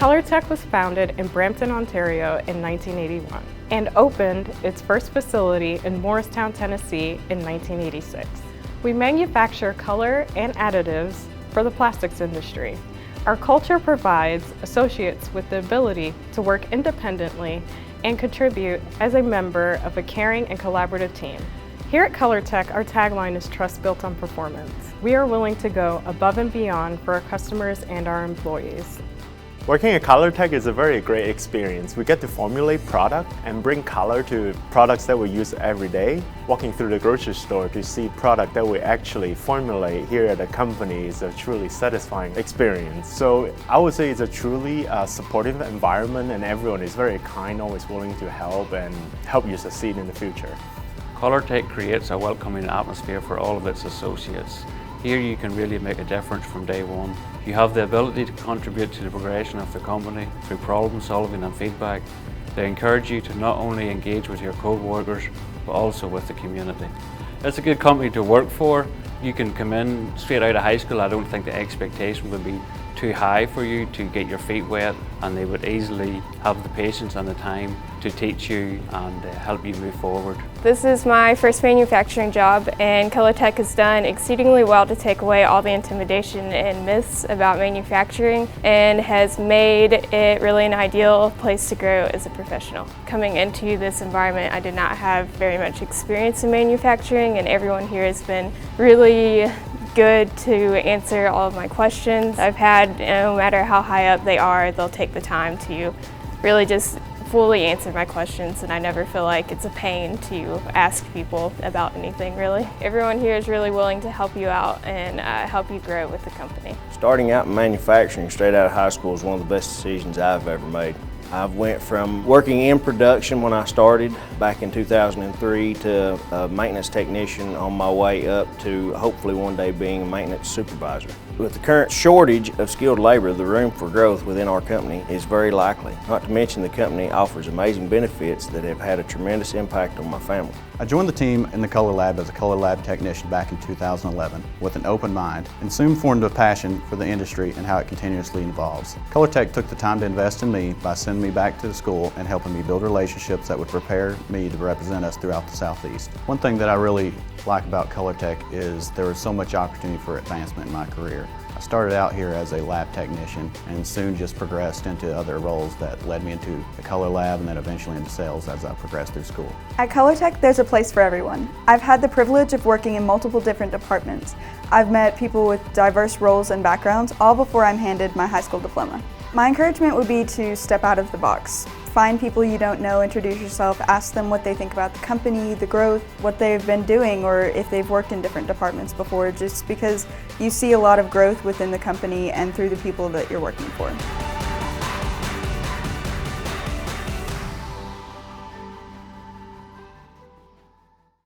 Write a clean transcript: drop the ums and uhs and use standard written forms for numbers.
Colortech was founded in Brampton, Ontario in 1981 and opened its first facility in Morristown, Tennessee in 1986. We manufacture color and additives for the plastics industry. Our culture provides associates with the ability to work independently and contribute as a member of a caring and collaborative team. Here at Colortech, our tagline is "Trust built on performance." We are willing to go above and beyond for our customers and our employees. Working at Colortech is a very great experience. We get to formulate product and bring color to products that we use every day. Walking through the grocery store to see product that we actually formulate here at the company is a truly satisfying experience. So I would say it's a truly supportive environment, and everyone is very kind, always willing to help and help you succeed in the future. Colortech creates a welcoming atmosphere for all of its associates. Here you can really make a difference from day one. You have the ability to contribute to the progression of the company through problem solving and feedback. They encourage you to not only engage with your co-workers, but also with the community. It's a good company to work for. You can come in straight out of high school. I don't think the expectation would be too high for you to get your feet wet, and they would easily have the patience and the time to teach you and help you move forward. This is my first manufacturing job, and Colortech has done exceedingly well to take away all the intimidation and myths about manufacturing and has made it really an ideal place to grow as a professional. Coming into this environment, I did not have very much experience in manufacturing, and everyone here has been really good to answer all of my questions. I've had, no matter how high up they are, they'll take the time to really just fully answer my questions, and I never feel like it's a pain to ask people about anything, really. Everyone here is really willing to help you out and help you grow with the company. Starting out in manufacturing straight out of high school is one of the best decisions I've ever made. I went from working in production when I started back in 2003 to a maintenance technician on my way up to hopefully one day being a maintenance supervisor. With the current shortage of skilled labor, the room for growth within our company is very likely. Not to mention the company offers amazing benefits that have had a tremendous impact on my family. I joined the team in the Color Lab as a Color Lab technician back in 2011 with an open mind and soon formed a passion for the industry and how it continuously evolves. Colortech took the time to invest in me by sending me back to the school and helping me build relationships that would prepare me to represent us throughout the Southeast. One thing that I really like about Colortech is there was so much opportunity for advancement in my career. I started out here as a lab technician and soon just progressed into other roles that led me into the Color Lab and then eventually into sales as I progressed through school. At Colortech, there's a place for everyone. I've had the privilege of working in multiple different departments. I've met people with diverse roles and backgrounds, all before I'm handed my high school diploma. My encouragement would be to step out of the box. Find people you don't know, introduce yourself, ask them what they think about the company, the growth, what they've been doing, or if they've worked in different departments before, just because you see a lot of growth within the company and through the people that you're working for.